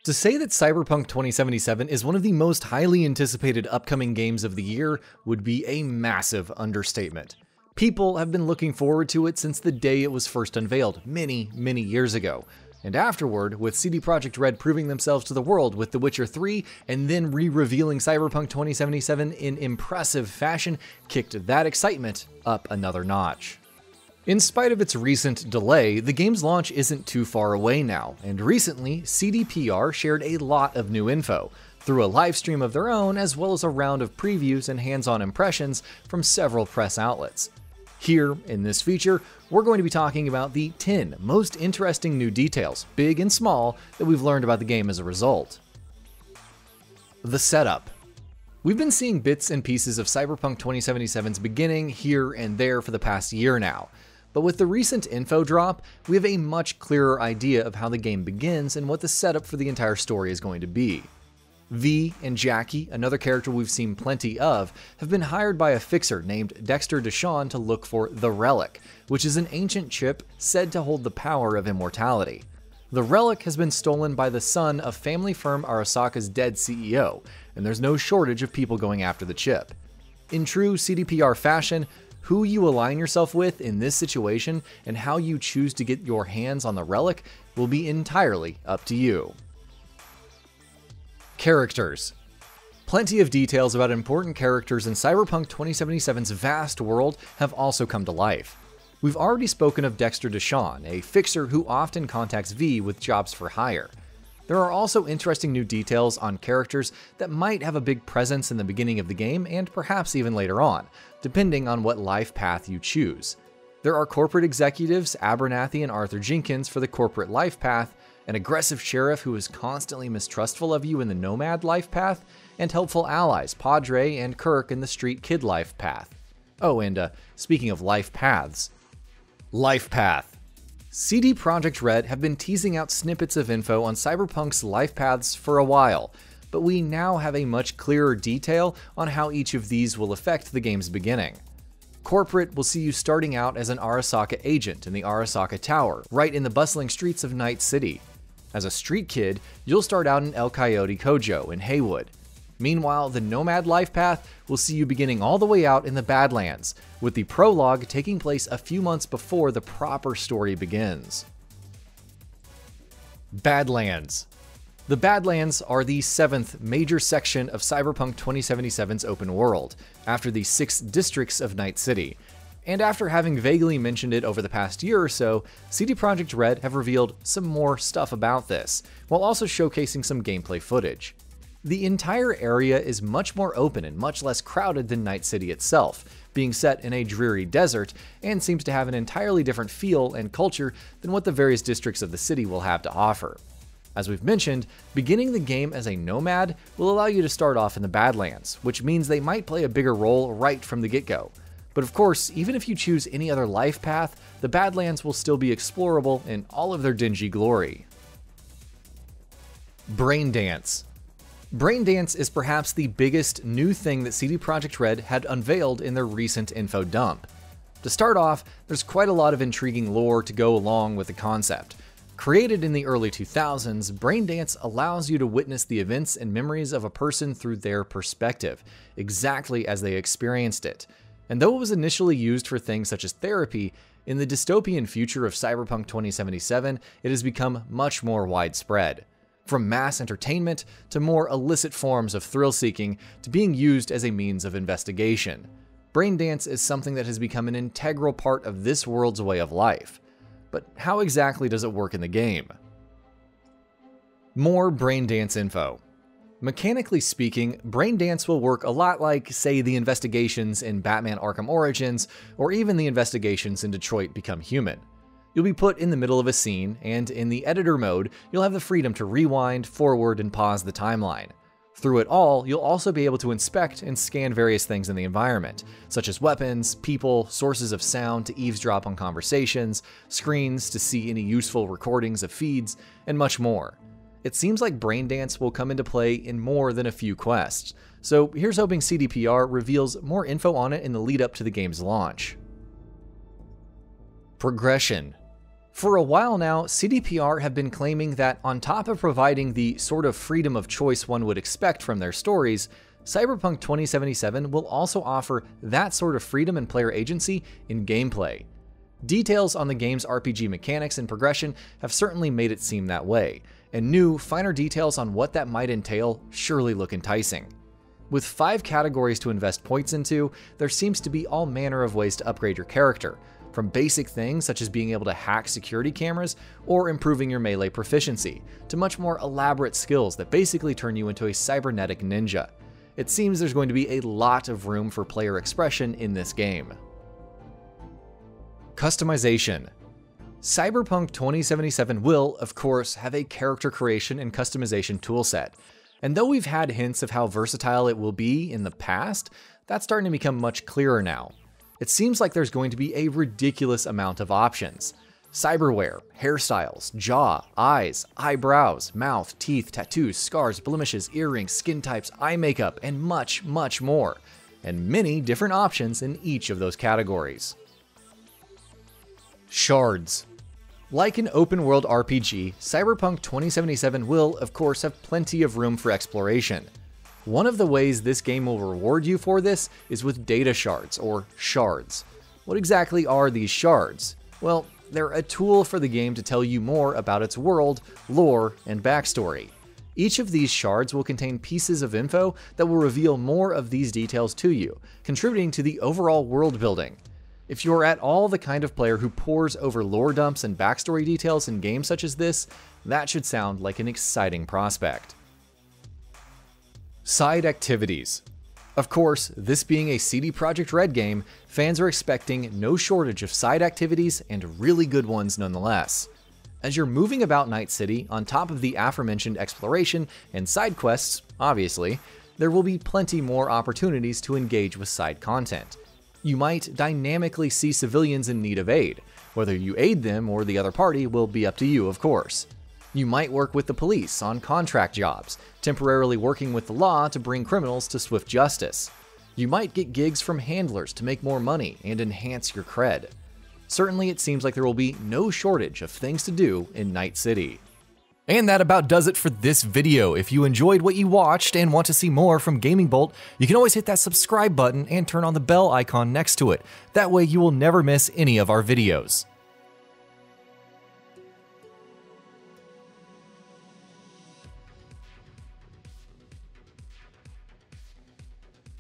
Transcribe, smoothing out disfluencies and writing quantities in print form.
To say that Cyberpunk 2077 is one of the most highly anticipated upcoming games of the year would be a massive understatement. People have been looking forward to it since the day it was first unveiled, many years ago. And afterward, with CD Projekt Red proving themselves to the world with The Witcher 3 and then re-revealing Cyberpunk 2077 in impressive fashion, kicked that excitement up another notch. In spite of its recent delay, the game's launch isn't too far away now, and recently, CDPR shared a lot of new info, through a livestream of their own as well as a round of previews and hands-on impressions from several press outlets. Here, in this feature, we're going to be talking about the 10 most interesting new details, big and small, that we've learned about the game as a result. The setup. We've been seeing bits and pieces of Cyberpunk 2077's beginning here and there for the past year now. But with the recent info drop, we have a much clearer idea of how the game begins and what the setup for the entire story is going to be. V and Jackie, another character we've seen plenty of, have been hired by a fixer named Dexter Deshawn to look for the Relic, which is an ancient chip said to hold the power of immortality. The Relic has been stolen by the son of family firm Arasaka's dead CEO, and there's no shortage of people going after the chip. In true CDPR fashion, who you align yourself with in this situation and how you choose to get your hands on the Relic will be entirely up to you. Characters. Plenty of details about important characters in Cyberpunk 2077's vast world have also come to life. We've already spoken of Dexter Deshawn, a fixer who often contacts V with jobs for hire. There are also interesting new details on characters that might have a big presence in the beginning of the game and perhaps even later on, depending on what life path you choose. There are corporate executives, Abernathy and Arthur Jenkins for the corporate life path, an aggressive sheriff who is constantly mistrustful of you in the nomad life path, and helpful allies Padre and Kirk in the street kid life path. Oh, and speaking of life paths. Life path. CD Projekt Red have been teasing out snippets of info on Cyberpunk's life paths for a while, but we now have a much clearer detail on how each of these will affect the game's beginning. Corporate will see you starting out as an Arasaka agent in the Arasaka Tower, right in the bustling streets of Night City. As a street kid, you'll start out in El Coyote Kojo in Haywood. Meanwhile, the Nomad life path will see you beginning all the way out in the Badlands, with the prologue taking place a few months before the proper story begins. Badlands. The Badlands are the 7th major section of Cyberpunk 2077's open world, after the 6 districts of Night City. And after having vaguely mentioned it over the past year or so, CD Projekt Red have revealed some more stuff about this, while also showcasing some gameplay footage. The entire area is much more open and much less crowded than Night City itself, being set in a dreary desert, and seems to have an entirely different feel and culture than what the various districts of the city will have to offer. As we've mentioned, beginning the game as a nomad will allow you to start off in the Badlands, which means they might play a bigger role right from the get-go. But of course, even if you choose any other life path, the Badlands will still be explorable in all of their dingy glory. BRAINDANCE. BRAINDANCE is perhaps the biggest new thing that CD Projekt Red had unveiled in their recent info dump. To start off, there's quite a lot of intriguing lore to go along with the concept. Created in the early 2000s, BRAINDANCE allows you to witness the events and memories of a person through their perspective, exactly as they experienced it. And though it was initially used for things such as therapy, in the dystopian future of Cyberpunk 2077, it has become much more widespread. From mass entertainment to more illicit forms of thrill-seeking to being used as a means of investigation. BRAINDANCE is something that has become an integral part of this world's way of life. But how exactly does it work in the game? More BRAINDANCE info. Mechanically speaking, BRAINDANCE will work a lot like, say, the investigations in Batman Arkham Origins, or even the investigations in Detroit Become Human. You'll be put in the middle of a scene, and in the editor mode, you'll have the freedom to rewind, forward, and pause the timeline. Through it all, you'll also be able to inspect and scan various things in the environment, such as weapons, people, sources of sound to eavesdrop on conversations, screens to see any useful recordings of feeds, and much more. It seems like BRAINDANCE will come into play in more than a few quests, so here's hoping CDPR reveals more info on it in the lead up to the game's launch. Progression. For a while now, CDPR have been claiming that on top of providing the sort of freedom of choice one would expect from their stories, Cyberpunk 2077 will also offer that sort of freedom and player agency in gameplay. Details on the game's RPG mechanics and progression have certainly made it seem that way, and new, finer details on what that might entail surely look enticing. With 5 categories to invest points into, there seems to be all manner of ways to upgrade your character, from basic things such as being able to hack security cameras or improving your melee proficiency, to much more elaborate skills that basically turn you into a cybernetic ninja. It seems there's going to be a lot of room for player expression in this game. Customization. Cyberpunk 2077 will, of course, have a character creation and customization toolset. And though we've had hints of how versatile it will be in the past, that's starting to become much clearer now. It seems like there's going to be a ridiculous amount of options. Cyberwear, hairstyles, jaw, eyes, eyebrows, mouth, teeth, tattoos, scars, blemishes, earrings, skin types, eye makeup, and much, much more. And many different options in each of those categories. Shards. Like an open-world RPG, Cyberpunk 2077 will, of course, have plenty of room for exploration. One of the ways this game will reward you for this is with data shards, or shards. What exactly are these shards? Well, they're a tool for the game to tell you more about its world, lore, and backstory. Each of these shards will contain pieces of info that will reveal more of these details to you, contributing to the overall world building. If you're at all the kind of player who pores over lore dumps and backstory details in games such as this, that should sound like an exciting prospect. Side activities. Of course, this being a CD Projekt Red game, fans are expecting no shortage of side activities and really good ones nonetheless. As you're moving about Night City, on top of the aforementioned exploration and side quests, obviously, there will be plenty more opportunities to engage with side content. You might dynamically see civilians in need of aid. Whether you aid them or the other party will be up to you, of course. You might work with the police on contract jobs, temporarily working with the law to bring criminals to swift justice. You might get gigs from handlers to make more money and enhance your cred. Certainly it seems like there will be no shortage of things to do in Night City. And that about does it for this video. If you enjoyed what you watched and want to see more from Gaming Bolt, you can always hit that subscribe button and turn on the bell icon next to it. That way you will never miss any of our videos.